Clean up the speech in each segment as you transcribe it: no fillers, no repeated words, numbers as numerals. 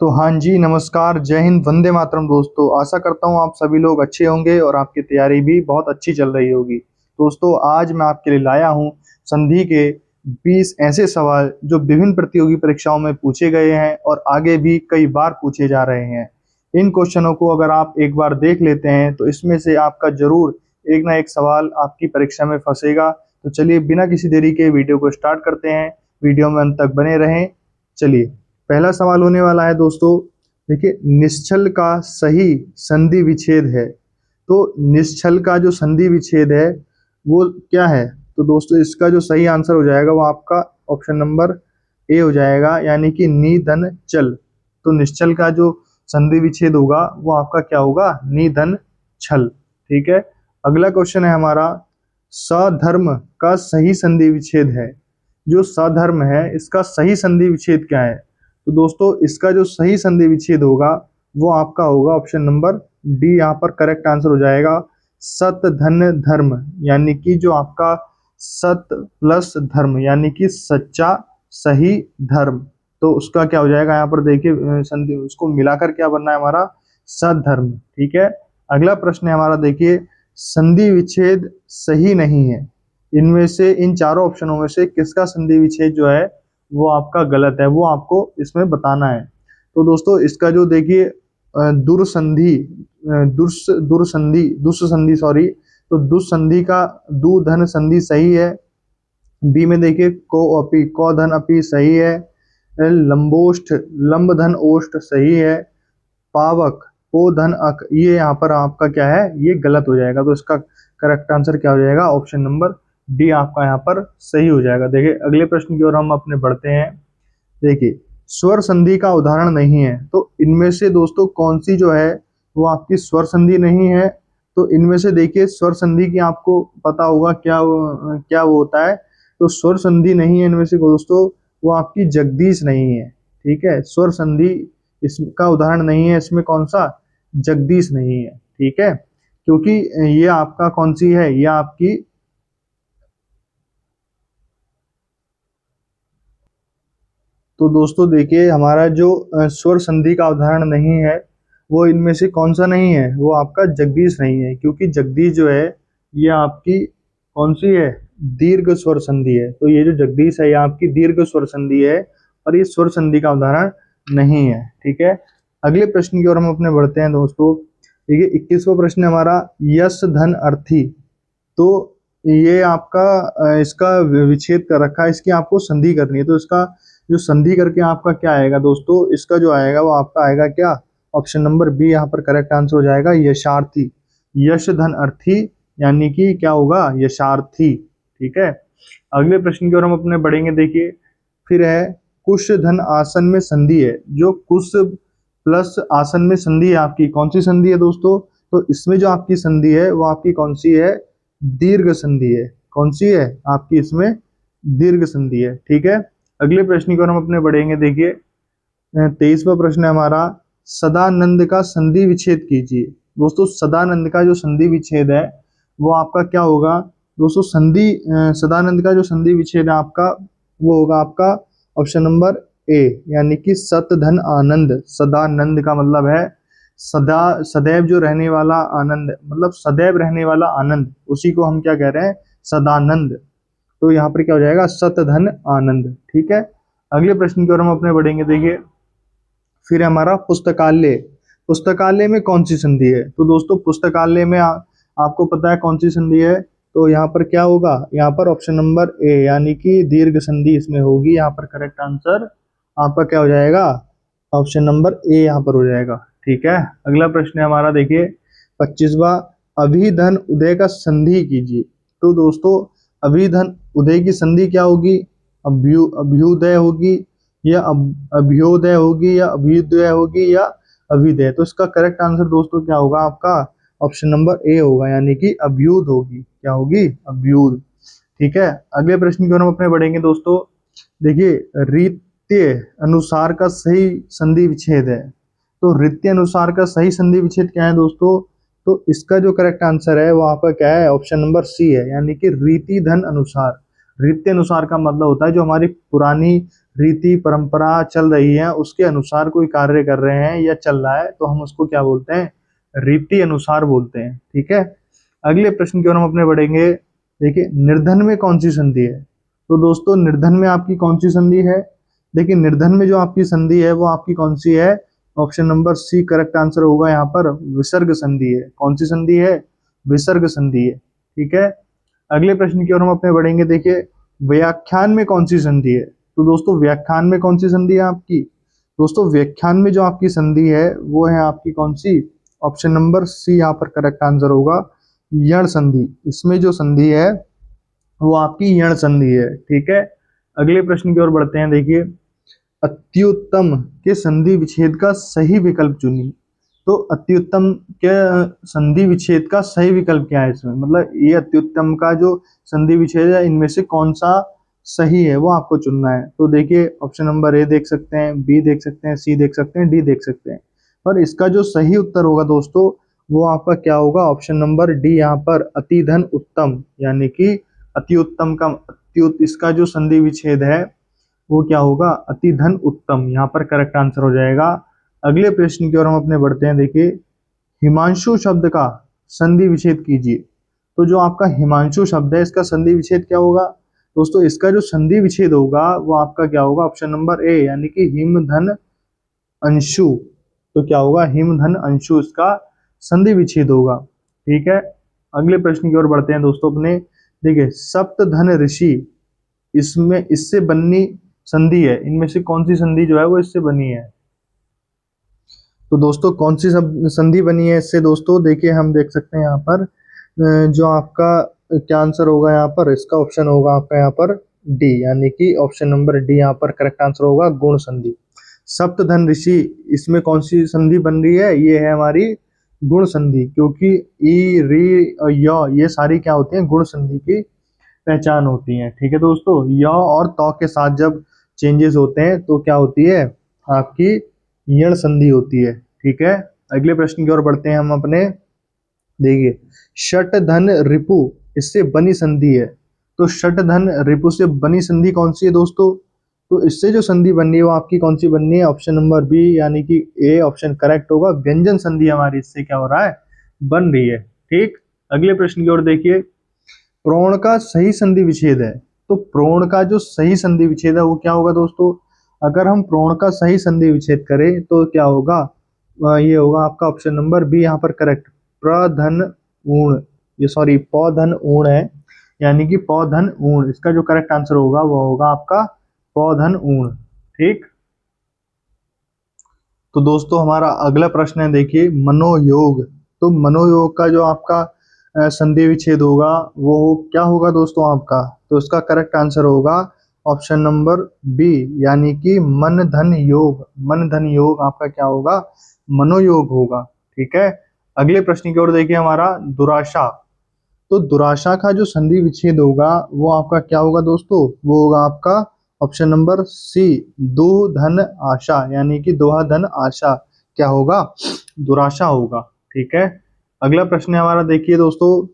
तो हाँ जी, नमस्कार, जय हिंद, वंदे मातरम दोस्तों। आशा करता हूँ आप सभी लोग अच्छे होंगे और आपकी तैयारी भी बहुत अच्छी चल रही होगी। दोस्तों, आज मैं आपके लिए लाया हूँ संधि के 20 ऐसे सवाल जो विभिन्न प्रतियोगी परीक्षाओं में पूछे गए हैं और आगे भी कई बार पूछे जा रहे हैं। इन क्वेश्चनों को अगर आप एक बार देख लेते हैं तो इसमें से आपका जरूर एक ना एक सवाल आपकी परीक्षा में फंसेगा। तो चलिए बिना किसी देरी के वीडियो को स्टार्ट करते हैं। वीडियो में अंत तक बने रहें। चलिए, पहला सवाल होने वाला है दोस्तों। देखिए, निश्चल का सही संधि विच्छेद है। तो निश्चल का जो संधि विच्छेद है वो क्या है? तो दोस्तों, इसका जो सही आंसर हो जाएगा वो आपका ऑप्शन नंबर ए हो जाएगा, यानी कि निधन चल। तो निश्चल का जो संधि विच्छेद होगा वो आपका क्या होगा? निधन छल। ठीक है। अगला क्वेश्चन है हमारा, सधर्म का सही संधि विच्छेद है। जो सधर्म है इसका सही संधि विच्छेद क्या है? तो दोस्तों, इसका जो सही संधि विच्छेद होगा वो आपका होगा ऑप्शन नंबर डी। यहाँ पर करेक्ट आंसर हो जाएगा सत धन धर्म, यानी कि जो आपका सत प्लस धर्म यानी कि सच्चा सही धर्म। तो उसका क्या हो जाएगा? यहाँ पर देखिए, संधि उसको मिलाकर क्या बनना है हमारा? सद्धर्म। ठीक है। अगला प्रश्न है हमारा, देखिए, संधि विच्छेद सही नहीं है। इनमें से, इन चारों ऑप्शनों में से किसका संधि विच्छेद जो है वो आपका गलत है, वो आपको इसमें बताना है। तो दोस्तों, इसका जो देखिए दुर्संधि दुस्संधि सॉरी, तो दुस्संधि का दु धन संधि सही है। बी में देखिए को धन अपी सही है। लंबोष्ठ लंब धन ओष्ठ सही है। पावक को धन अक, ये यहाँ पर आपका क्या है? ये गलत हो जाएगा। तो इसका करेक्ट आंसर क्या हो जाएगा? ऑप्शन नंबर डी आपका यहाँ पर सही हो जाएगा। देखिए, अगले प्रश्न की ओर हम अपने बढ़ते हैं। देखिए, स्वर संधि का उदाहरण नहीं है। तो इनमें से दोस्तों कौन सी जो है वो आपकी स्वर संधि नहीं है? तो इनमें से देखिए, स्वर संधि की आपको पता होगा क्या वो होता है। तो स्वर संधि नहीं है इनमें से दोस्तों, वो आपकी जगदीश नहीं है। ठीक है। स्वर संधि इसका उदाहरण नहीं है, इसमें कौन सा? जगदीश नहीं है। ठीक है। क्योंकि ये आपका कौन सी है? ये आपकी, तो दोस्तों देखिए, हमारा जो स्वर संधि का उदाहरण नहीं है वो इनमें से कौन सा नहीं है? वो आपका जगदीश नहीं है। क्योंकि जगदीश जो है ये आपकी कौन सी है? दीर्घ स्वर संधि है। तो ये जो जगदीश है ये आपकी दीर्घ स्वर संधि है और ये स्वर संधि का उदाहरण नहीं है। ठीक है। अगले प्रश्न की ओर हम अपने बढ़ते हैं दोस्तों। देखिए, 21वां प्रश्न हमारा, यश धन अर्थी। तो ये आपका इसका विच्छेद कर रखा है, इसकी आपको संधि करनी है। तो इसका जो संधि करके आपका क्या आएगा दोस्तों? इसका जो आएगा वो आपका आएगा क्या? ऑप्शन नंबर बी यहाँ पर करेक्ट आंसर हो जाएगा, यशार्थी। यश धन अर्थी, यानी कि क्या होगा? यशार्थी। ठीक है। अगले प्रश्न की ओर हम अपने बढ़ेंगे। देखिए, फिर है, कुश धन आसन में संधि है। जो कुश प्लस आसन में संधि है आपकी, कौन सी संधि है दोस्तों? तो इसमें जो आपकी संधि है वो आपकी कौन सी है? दीर्घ संधि है। कौन सी है आपकी? इसमें दीर्घ संधि है। ठीक है। अगले प्रश्न की ओर हम अपने बढ़ेंगे। देखिए, 23वां प्रश्न है हमारा, सदानंद का संधि विच्छेद कीजिए। दोस्तों, सदानंद का जो संधि विच्छेद है वो आपका क्या होगा दोस्तों? सदानंद का जो संधि विच्छेद है आपका वो होगा आपका ऑप्शन नंबर ए, यानी कि सत धन आनंद। सदानंद का मतलब है सदा, सदैव जो रहने वाला आनंद, मतलब सदैव रहने वाला आनंद, उसी को हम क्या कह रहे हैं? सदानंद। तो यहाँ पर क्या हो जाएगा? सत धन आनंद। ठीक है। अगले प्रश्न की ओर हम अपने बढ़ेंगे। देखिए, फिर हमारा पुस्तकालय। पुस्तकालय में कौन सी संधि है? तो दोस्तों, पुस्तकालय में आपको पता है कौन सी संधि है? तो यहाँ पर क्या होगा? यहाँ पर ऑप्शन नंबर ए, यानी कि दीर्घ संधि इसमें होगी। यहाँ पर करेक्ट आंसर आपका क्या हो जाएगा? ऑप्शन नंबर ए यहाँ पर हो जाएगा। ठीक है। अगला प्रश्न है हमारा, देखिए, 25वां, अभिधन उदय का संधि कीजिए। तो दोस्तों, अभिधन उदय की संधि क्या होगी? अभ्युदय होगी या अभ्योदय होगी या अभ्युदय होगी या अभिदय। तो इसका करेक्ट आंसर दोस्तों क्या होगा आपका? ऑप्शन नंबर ए होगा, यानी कि अभ्युद होगी। क्या होगी? अभ्युद। ठीक है। अगले प्रश्न की ओर हम अपने बढ़ेंगे दोस्तों। देखिए, रीत्य अनुसार का सही संधि विच्छेद है। तो रीत्य अनुसार का सही संधि विच्छेद क्या है दोस्तों? तो इसका जो करेक्ट आंसर है वो आपका क्या है? ऑप्शन नंबर सी है, यानी कि रीति धन अनुसार। रीत्य अनुसार का मतलब होता है जो हमारी पुरानी रीति परंपरा चल रही है उसके अनुसार कोई कार्य कर रहे हैं या चल रहा है तो हम उसको क्या बोलते हैं, रीति अनुसार बोलते हैं। ठीक है, अगले प्रश्न की ओर हम अपने बढ़ेंगे। देखिए निर्धन में कौन सी संधि है, तो दोस्तों निर्धन में आपकी कौन सी संधि है, देखिए निर्धन में जो आपकी संधि है वो आपकी कौन सी है, option number C correct answer होगा यहाँ पर, विसर्ग संधि है। कौन सी संधि है, विसर्ग संधि है। ठीक है, अगले प्रश्न की ओर हम अपने बढ़ेंगे। देखिए व्याख्यान में कौन सी संधि है, तो दोस्तों व्याख्यान में कौन सी संधि है आपकी, दोस्तों व्याख्यान में जो आपकी संधि है वो है आपकी कौन सी, ऑप्शन नंबर सी यहाँ पर करेक्ट आंसर होगा, यण संधि। इसमें जो संधि है वो आपकी यण संधि है। ठीक है, अगले प्रश्न की ओर बढ़ते हैं। देखिए अत्युत्तम के संधि विच्छेद का सही विकल्प चुनिए, तो अत्युत्तम के संधि विच्छेद का सही विकल्प क्या है इसमें, मतलब ये अत्युत्तम का जो संधि विच्छेद है इनमें से कौन सा सही है वो आपको चुनना है। तो देखिए ऑप्शन नंबर ए देख सकते हैं, बी देख सकते हैं, सी देख सकते हैं, डी देख सकते हैं। और इसका जो सही उत्तर होगा दोस्तों वो आपका क्या होगा, ऑप्शन नंबर डी यहाँ पर अति धन उत्तम, यानी कि अति उत्तम का इसका जो संधि विच्छेद है वो क्या होगा, अति धन उत्तम, यहाँ पर करेक्ट आंसर हो जाएगा। अगले प्रश्न की ओर हम अपने बढ़ते हैं। देखिए हिमांशु शब्द का संधि विच्छेद कीजिए, तो जो आपका हिमांशु शब्द है इसका संधि विच्छेद क्या होगा, दोस्तों इसका जो संधि विच्छेद होगा वो आपका क्या होगा, ऑप्शन नंबर ए यानी कि हिम धन अंशु। तो क्या होगा, हिम धन अंशु इसका संधि विच्छेद होगा। ठीक है, अगले प्रश्न की ओर बढ़ते हैं दोस्तों अपने। देखिए सप्त धन ऋषि, इसमें इससे बनी संधि है, इनमें से कौन सी संधि जो है वो इससे बनी है, तो दोस्तों कौन सी संधि बनी है इससे, दोस्तों देखिए हम देख सकते हैं यहाँ पर जो आपका क्या आंसर होगा यहाँ पर, इसका ऑप्शन होगा आपका यहाँ पर डी, यानी कि ऑप्शन नंबर डी यहाँ पर करेक्ट आंसर होगा, गुण संधि। सप्त धन ऋषि, इसमें कौन सी संधि बन रही है, ये है हमारी गुण संधि, क्योंकि ई री और य ये सारी क्या होती हैं, गुण संधि की पहचान होती हैं। ठीक है दोस्तों, य और त के साथ जब चेंजेस होते हैं तो क्या होती है, आपकी यण संधि होती है। ठीक है, अगले प्रश्न की ओर बढ़ते हैं हम अपने। देखिए शट धन रिपु, इससे बनी संधि है, तो शट धन रिपु से बनी संधि कौन सी है दोस्तों, तो इससे जो संधि बननी है वो आपकी कौन सी बननी है, ऑप्शन नंबर बी यानी कि ए ऑप्शन करेक्ट होगा, व्यंजन संधि हमारी इससे क्या हो रहा है, बन रही है। ठीक, अगले प्रश्न की ओर देखिए, प्रोण का सही संधि विच्छेद है, तो प्रोण का जो सही संधि विच्छेद है वो क्या होगा दोस्तों, अगर हम प्रोण का सही संधि विच्छेद करें तो क्या होगा, ये होगा आपका ऑप्शन नंबर बी यहाँ पर करेक्ट, प्रधन ऊण, ये सॉरी पौधन ऊण है, यानी कि पौधन ऊण, इसका जो करेक्ट आंसर होगा वो होगा आपका पौधन ऊण। ठीक, तो दोस्तों हमारा अगला प्रश्न है। देखिए मनोयोग, तो मनोयोग का जो आपका संधि विच्छेद होगा वो क्या होगा दोस्तों आपका, तो इसका करेक्ट आंसर होगा ऑप्शन नंबर बी, यानी कि मन धन योग, मन धन योग आपका क्या होगा, मनोयोग होगा। ठीक है, अगले प्रश्न की ओर देखिए हमारा दुराशा, तो दुराशा का जो संधि विच्छेद होगा वो आपका क्या होगा दोस्तों, वो होगा आपका ऑप्शन नंबर सी, दो धन आशा, यानी कि दोहा धन आशा क्या होगा, दुराशा होगा। ठीक है, अगला प्रश्न है हमारा। देखिए दोस्तों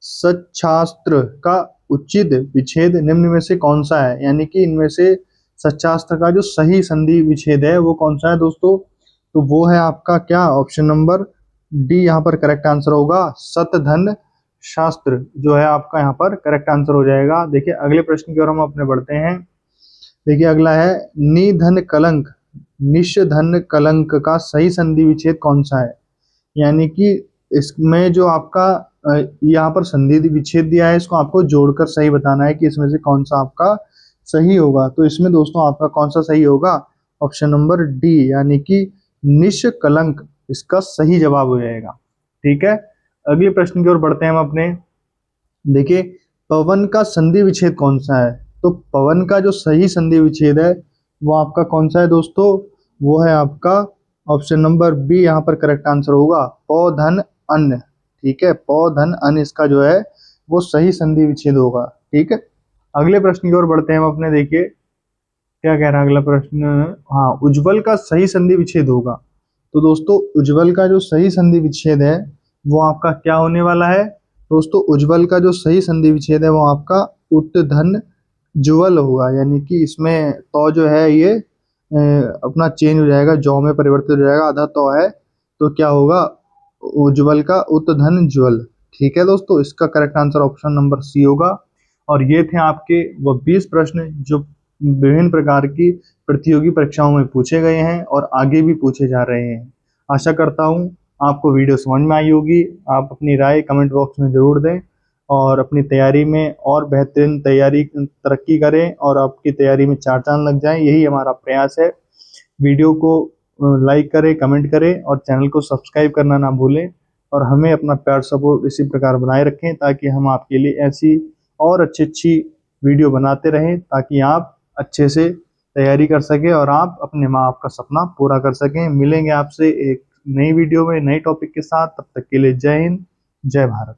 सच्छास्त्र का उचित विच्छेद निम्न में से कौन सा है, यानी कि इनमें से सच्छास्त्र का जो सही संधि विच्छेद है वो कौन सा है दोस्तों, तो वो है आपका क्या, ऑप्शन नंबर डी यहाँ पर करेक्ट आंसर होगा, सत धन शास्त्र जो है आपका यहाँ पर करेक्ट आंसर हो जाएगा। देखिए अगले प्रश्न की ओर हम अपने बढ़ते हैं। देखिए अगला है निधन कलंक, निश धन कलंक का सही संधि विच्छेद कौन सा है, यानी कि इसमें जो आपका यहाँ पर संधि विच्छेद दिया है इसको आपको जोड़कर सही बताना है कि इसमें से कौन सा आपका सही होगा, तो इसमें दोस्तों आपका कौन सा सही होगा, ऑप्शन नंबर डी यानी कि निष्कलंक इसका सही जवाब हो जाएगा। ठीक है, अगले प्रश्न की ओर बढ़ते हैं हम अपने। देखिए पवन का संधि विच्छेद कौन सा है, तो पवन का जो सही संधि विच्छेद है वो आपका कौन सा है दोस्तों, वो है आपका ऑप्शन नंबर बी यहाँ पर करेक्ट आंसर होगा, पौधन अन्न। ठीक है, पौधन अन्न इसका जो है वो सही संधि विच्छेद होगा। ठीक है, अगले प्रश्न की ओर बढ़ते हैं हम अपने। देखिए क्या कह रहा है अगला प्रश्न, हाँ उज्ज्वल का सही संधि विच्छेद होगा, तो दोस्तों उज्ज्वल का जो सही संधि विच्छेद है वो आपका क्या होने वाला है दोस्तों, उज्ज्वल का जो सही संधि विच्छेद है वो आपका उत्तधन जुवल होगा, यानी कि इसमें तो जो है ये अपना चेंज हो जाएगा, जौ में परिवर्तित हो जाएगा, आधा तो है, तो क्या होगा, उज्ज्वल का उत धन ज्वल। ठीक है दोस्तों, इसका correct answer option number C होगा। और ये थे आपके वो 20 प्रश्न जो विभिन्न प्रकार की प्रतियोगी परीक्षाओं में पूछे गए हैं और आगे भी पूछे जा रहे हैं। आशा करता हूँ आपको वीडियो समझ में आई होगी। आप अपनी राय कमेंट बॉक्स में ज़रूर दें और अपनी तैयारी में और बेहतरीन तैयारी तरक्की करें और आपकी तैयारी में चार चांद लग जाएं, यही हमारा प्रयास है। वीडियो को लाइक करें, कमेंट करें और चैनल को सब्सक्राइब करना ना भूलें और हमें अपना प्यार सपोर्ट इसी प्रकार बनाए रखें ताकि हम आपके लिए ऐसी और अच्छी अच्छी वीडियो बनाते रहें ताकि आप अच्छे से तैयारी कर सकें और आप अपने माँ बाप का सपना पूरा कर सकें। मिलेंगे आपसे एक नई वीडियो में नई टॉपिक के साथ, तब तक के लिए जय हिंद, जय भारत।